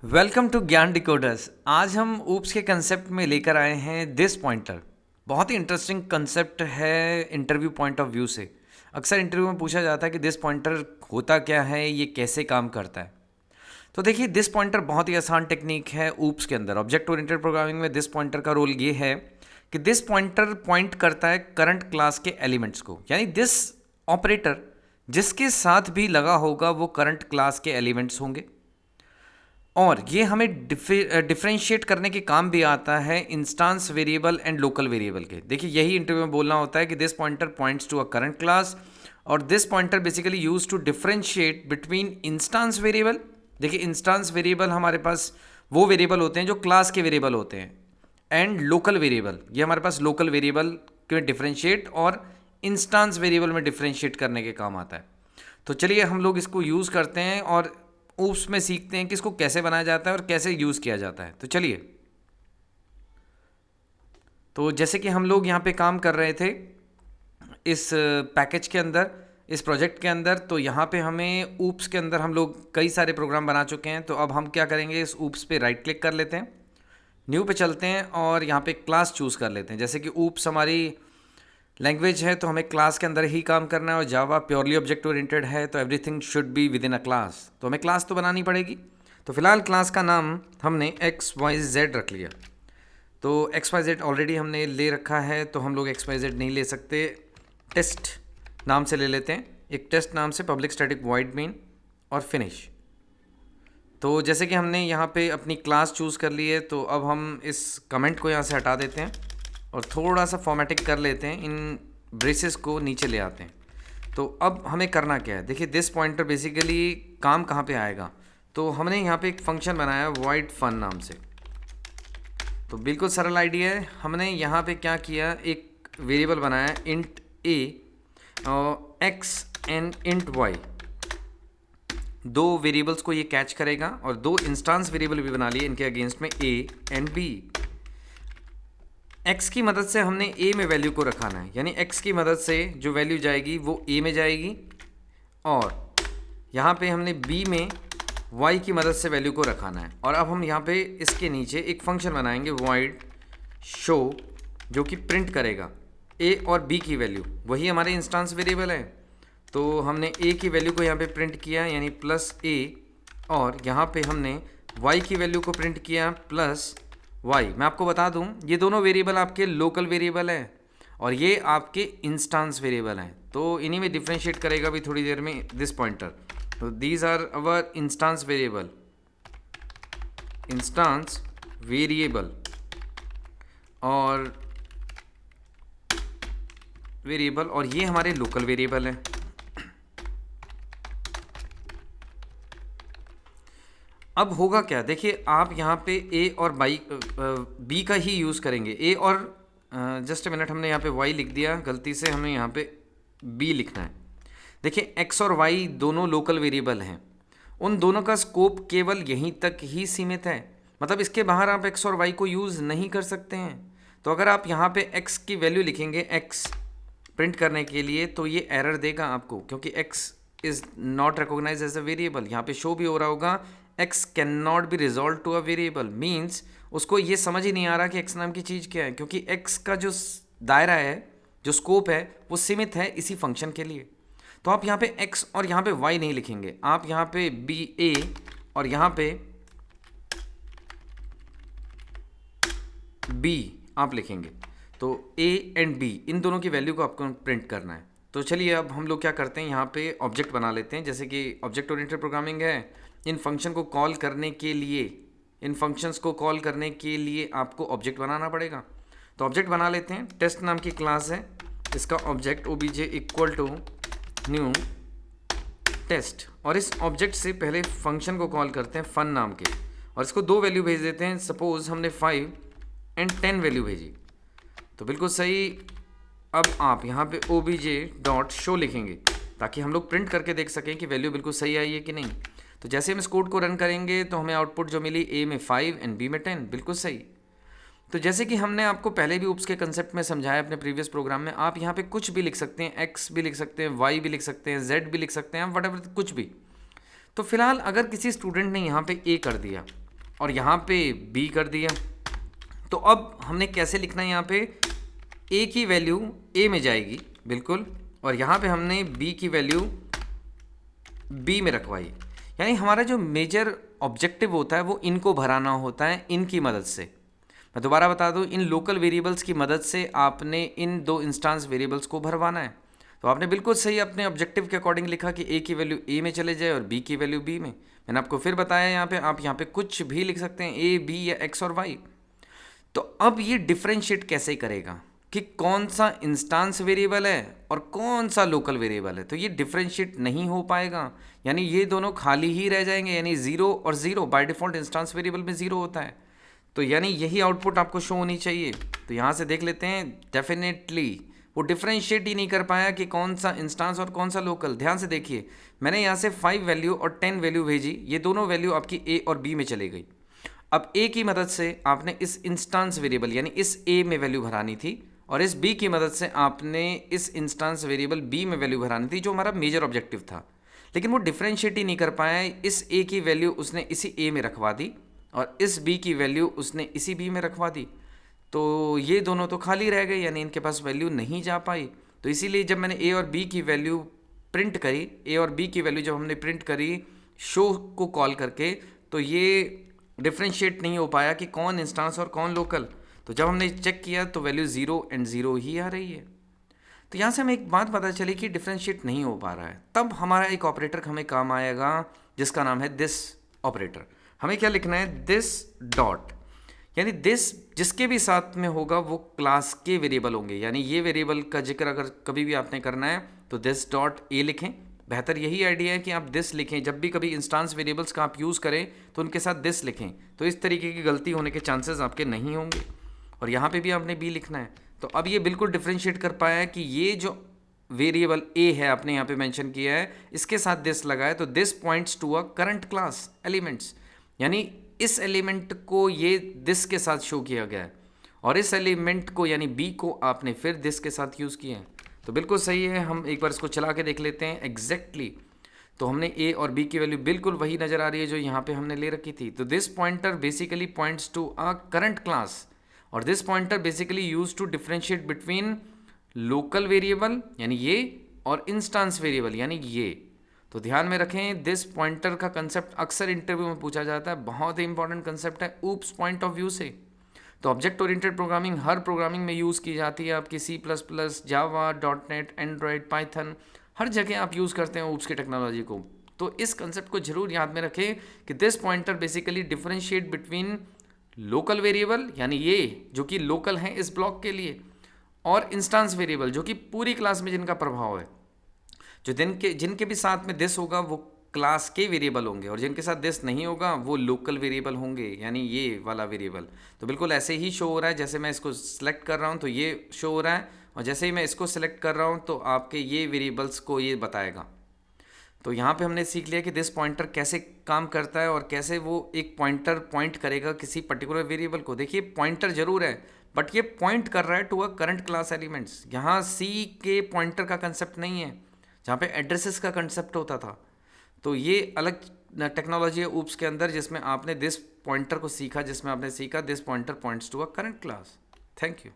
Welcome to ज्ञान decoders. आज हम ऊप्स के कंसेप्ट में लेकर आए हैं दिस पॉइंटर। बहुत ही इंटरेस्टिंग कंसेप्ट है इंटरव्यू पॉइंट ऑफ व्यू से। अक्सर इंटरव्यू में पूछा जाता है कि दिस पॉइंटर होता क्या है, ये कैसे काम करता है। तो देखिए, दिस पॉइंटर बहुत ही आसान टेक्निक है ऊप्स के अंदर। ऑब्जेक्ट ओरिएंटेड प्रोग्रामिंग में दिस पॉइंटर का रोल ये है कि दिस पॉइंटर पॉइंट करता है करंट क्लास के एलिमेंट्स को, यानी दिस ऑपरेटर जिसके साथ भी लगा होगा वो करंट क्लास के एलिमेंट्स होंगे। और ये हमें डिफरेंशिएट करने के काम भी आता है instance variable and local variable के। देखिए, यही इंटरव्यू में बोलना होता है कि this pointer points to a current class और this pointer basically use to differentiate between instance variable. देखिए, इंस्टांस वेरिएबल हमारे पास वो वेरिएबल होते हैं जो क्लास के वेरिएबल होते हैं, एंड लोकल वेरिएबल ये हमारे पास लोकल वेरिएबल के डिफरेंशिएट और इंस्टांस वेरिएबल में डिफरेंशिएट करने के काम आता है। तो चलिए हम लोग इसको यूज़ करते हैं और उसमें सीखते हैं कि इसको कैसे बनाया जाता है और कैसे यूज़ किया जाता है। तो चलिए, तो जैसे कि हम लोग यहाँ पे काम कर रहे थे इस पैकेज के अंदर, इस प्रोजेक्ट के अंदर, तो यहाँ पे हमें ऊप्स के अंदर हम लोग कई सारे प्रोग्राम बना चुके हैं। तो अब हम क्या करेंगे, इस ऊप्स पे राइट क्लिक कर लेते हैं, न्यू पे चलते हैं और यहाँ पे क्लास चूज़ कर लेते हैं। जैसे कि ऊप्स हमारी लैंग्वेज है तो हमें क्लास के अंदर ही काम करना है, और जावा प्योरली ऑब्जेक्ट ओरिएंटेड है तो everything should be with in a class. तो हमें क्लास तो बनानी पड़ेगी। तो फिलहाल क्लास का नाम हमने XYZ रख लिया। तो XYZ ऑलरेडी हमने ले रखा है तो हम लोग XYZ नहीं ले सकते, टेस्ट नाम से ले लेते हैं। एक टेस्ट नाम से पब्लिक स्टैटिक वॉइड मेन और फिनिश। तो जैसे कि हमने यहाँ पे अपनी क्लास चूज़ कर ली है, तो अब हम इस कमेंट को यहाँ से हटा देते हैं और थोड़ा सा फॉर्मेटिंग कर लेते हैं, इन ब्रेसेस को नीचे ले आते हैं। तो अब हमें करना क्या है, देखिए दिस पॉइंटर बेसिकली काम कहाँ पे आएगा। तो हमने यहाँ पे एक फंक्शन बनाया है void fun नाम से। तो बिल्कुल सरल आइडिया है। हमने यहाँ पे क्या किया, एक वेरिएबल बनाया int a और x एंड int y, दो वेरिएबल्स को ये कैच करेगा, और दो इंस्टांस वेरिएबल भी बना लिए इनके अगेंस्ट में a एंड b। x की मदद से हमने a में वैल्यू को रखाना है, यानी x की मदद से जो वैल्यू जाएगी वो a में जाएगी, और यहाँ पे हमने b में y की मदद से वैल्यू को रखाना है। और अब हम यहाँ पे इसके नीचे एक फंक्शन बनाएंगे void show, जो कि प्रिंट करेगा a और b की वैल्यू, वही हमारे इंस्टांस वेरिएबल है। तो हमने a की वैल्यू को यहाँ पे प्रिंट किया यानी +a, और यहाँ पे हमने y की वैल्यू को प्रिंट किया +y। मैं आपको बता दूं, ये दोनों वेरिएबल आपके लोकल वेरिएबल हैं और ये आपके इंस्टांस वेरिएबल हैं। तो इन्हीं में डिफ्रेंशिएट करेगा भी थोड़ी देर में दिस पॉइंटर। तो these are our instance variable, instance variable और वेरिएबल, और ये हमारे लोकल वेरिएबल हैं। अब होगा क्या, देखिए आप यहाँ पे a और b का ही यूज़ करेंगे। a और जस्ट ए मिनट, हमने यहाँ पे y लिख दिया गलती से, हमें यहाँ पे b लिखना है। देखिए x और y दोनों लोकल वेरिएबल हैं, उन दोनों का स्कोप केवल यहीं तक ही सीमित है, मतलब इसके बाहर आप x और y को यूज़ नहीं कर सकते हैं। तो अगर आप यहाँ पे x की वैल्यू लिखेंगे x प्रिंट करने के लिए, तो ये एरर देगा आपको, क्योंकि x is not recognise as a variable. यहाँ पे शो भी हो रहा होगा x can not be resolve to a variable, means उसको ये समझ ही नहीं आ रहा कि x नाम की चीज़ क्या है, क्योंकि x का जो दायरा है, जो स्कोप है, वो सीमित है इसी फंक्शन के लिए। तो आप यहाँ पे x और यहाँ पे y नहीं लिखेंगे, आप यहाँ पे b a और यहाँ पे b आप लिखेंगे। तो a एंड b इन दोनों की वैल्यू को आपको प्रिंट करना है। तो चलिए अब हम लोग क्या करते हैं, यहाँ पे ऑब्जेक्ट बना लेते हैं। जैसे कि ऑब्जेक्ट ओरिएंटेड प्रोग्रामिंग है, इन फंक्शन को कॉल करने के लिए, इन फंक्शंस को कॉल करने के लिए आपको ऑब्जेक्ट बनाना पड़ेगा। तो ऑब्जेक्ट बना लेते हैं, टेस्ट नाम की क्लास है, इसका object obj equal to new test, और इस ऑब्जेक्ट से पहले फंक्शन को कॉल करते हैं फन नाम के, और इसको दो वैल्यू भेज देते हैं। सपोज हमने 5 एंड 10 वैल्यू भेजी, तो बिल्कुल सही। अब आप यहाँ पे obj.show लिखेंगे ताकि हम लोग प्रिंट करके देख सकें कि वैल्यू बिल्कुल सही आई है कि नहीं। तो जैसे हम इस कोड को रन करेंगे तो हमें आउटपुट जो मिली a में 5 एंड b में 10, बिल्कुल सही। तो जैसे कि हमने आपको पहले भी ऊप्स के कंसेप्ट में समझाया अपने प्रीवियस प्रोग्राम में, आप यहाँ पे कुछ भी लिख सकते हैं, x भी लिख सकते हैं, y भी लिख सकते हैं, z भी लिख सकते हैं, वट एवर कुछ भी। तो फिलहाल अगर किसी स्टूडेंट ने यहाँ पे a कर दिया और यहाँ पे बी कर दिया। तो अब हमने कैसे लिखना है, यहाँ पे ए की वैल्यू ए में जाएगी बिल्कुल, और यहाँ पे हमने बी की वैल्यू बी में रखवाई। यानी हमारा जो मेजर ऑब्जेक्टिव होता है वो इनको भराना होता है इनकी मदद से। मैं दोबारा बता दूं, इन लोकल वेरिएबल्स की मदद से आपने इन दो इंस्टांस वेरिएबल्स को भरवाना है। तो आपने बिल्कुल सही अपने ऑब्जेक्टिव के अकॉर्डिंग लिखा कि ए की वैल्यू ए में चले जाए और बी की वैल्यू बी में। मैंने आपको फिर बताया यहाँ पे आप यहाँ पे कुछ भी लिख सकते हैं, ए बी या एक्स और वाई। तो अब ये डिफ्रेंशिएट कैसे करेगा कि कौन सा इंस्टांस वेरिएबल है और कौन सा लोकल वेरिएबल है। तो ये डिफ्रेंशिएट नहीं हो पाएगा, यानी ये दोनों खाली ही रह जाएंगे, यानी जीरो और zero. By default instance variable में जीरो होता है, तो यानी यही आउटपुट आपको शो होनी चाहिए। तो यहाँ से देख लेते हैं, डेफिनेटली वो डिफ्रेंशिएट ही नहीं कर पाया कि कौन सा इंस्टांस और कौन सा लोकल। ध्यान से देखिए, मैंने यहाँ से 5 वैल्यू और 10 वैल्यू भेजी, ये दोनों वैल्यू आपकी ए और बी में चली गई। अब ए की मदद से आपने इस इंस्टांस वेरिएबल यानी इस ए में वैल्यू भरानी थी, और इस बी की मदद से आपने इस इंस्टांस वेरिएबल बी में वैल्यू भरानी थी, जो हमारा मेजर ऑब्जेक्टिव था। लेकिन वो डिफ्रेंशिएट ही नहीं कर पाया, इस ए की वैल्यू उसने इसी ए में रखवा दी और इस बी की वैल्यू उसने इसी बी में रखवा दी। तो ये दोनों तो खाली रह गए, यानी इनके पास वैल्यू नहीं जा पाई। तो इसीलिए जब मैंने ए और बी की वैल्यू प्रिंट करी, ए और बी की वैल्यू जब हमने प्रिंट करी शो को कॉल करके, तो ये डिफ्रेंशिएट नहीं हो पाया कि कौन इंस्टांस और कौन लोकल। तो जब हमने चेक किया तो वैल्यू 0 एंड 0 ही आ रही है। तो यहाँ से हमें एक बात पता चली कि डिफ्रेंशिएट नहीं हो पा रहा है। तब हमारा एक ऑपरेटर हमें काम आएगा जिसका नाम है दिस ऑपरेटर। हमें क्या लिखना है, दिस डॉट, यानी दिस जिसके भी साथ में होगा वो क्लास के वेरिएबल होंगे। यानी ये वेरिएबल का जिक्र अगर कभी भी आपने करना है तो दिस डॉट ए लिखें। बेहतर यही आइडिया है कि आप दिस लिखें, जब भी कभी इंस्टांस वेरिएबल्स का आप यूज़ करें तो उनके साथ दिस लिखें, तो इस तरीके की गलती होने के चांसेस आपके नहीं होंगे। और यहाँ पे भी आपने बी लिखना है। तो अब ये बिल्कुल डिफ्रेंशिएट कर पाया है कि ये जो वेरिएबल ए है आपने यहाँ पे मेंशन किया है, इसके साथ दिस लगा है, तो this points to a current class elements, यानी इस एलिमेंट को ये दिस के साथ शो किया गया है, और इस एलिमेंट को यानी बी को आपने फिर दिस के साथ यूज़ किया है। तो बिल्कुल सही है। हम एक बार इसको चला के देख लेते हैं एग्जैक्टली। तो हमने ए और बी की वैल्यू बिल्कुल वही नज़र आ रही है जो यहाँ पे हमने ले रखी थी। तो this pointer basically points to a current class, और this pointer basically use to differentiate between local variable यानी ये और इंस्टांस वेरिएबल यानी ये। तो ध्यान में रखें, दिस पॉइंटर का कंसेप्ट अक्सर इंटरव्यू में पूछा जाता है, बहुत ही इंपॉर्टेंट कंसेप्ट है ऊप्स पॉइंट ऑफ व्यू से। तो ऑब्जेक्ट ओरिएंटेड प्रोग्रामिंग हर प्रोग्रामिंग में यूज़ की जाती है, आपकी C++, जावा, .NET, एंड्रॉयड, पाइथन, हर जगह आप यूज़ करते हैं ऊप्स की टेक्नोलॉजी को। तो इस कंसेप्ट को जरूर याद में रखें कि this pointer basically differentiate between local variable यानी ये जो कि लोकल हैं इस ब्लॉक के लिए, और इंस्टांस वेरिएबल जो कि पूरी क्लास में जिनका प्रभाव है। जो जिनके भी साथ में दिस होगा वो क्लास के वेरिएबल होंगे, और जिनके साथ दिस नहीं होगा वो लोकल वेरिएबल होंगे, यानी ये वाला वेरिएबल। तो बिल्कुल ऐसे ही शो हो रहा है, जैसे मैं इसको सिलेक्ट कर रहा हूँ तो ये शो हो रहा है, और जैसे ही मैं इसको सिलेक्ट कर रहा हूँ तो आपके ये वेरिएबल्स को ये बताएगा। तो यहाँ पे हमने सीख लिया कि दिस पॉइंटर कैसे काम करता है और कैसे वो एक पॉइंटर पॉइंट करेगा किसी पर्टिकुलर वेरिएबल को। देखिए पॉइंटर जरूर है बट ये पॉइंट कर रहा है to a current class elements. यहाँ सी के पॉइंटर का कंसेप्ट नहीं है, जहाँ पे एड्रेसेस का कंसेप्ट होता था। तो ये अलग टेक्नोलॉजी है ऊप्स के अंदर जिसमें आपने दिस पॉइंटर को सीखा, जिसमें आपने सीखा this pointer points to a current class. Thank you.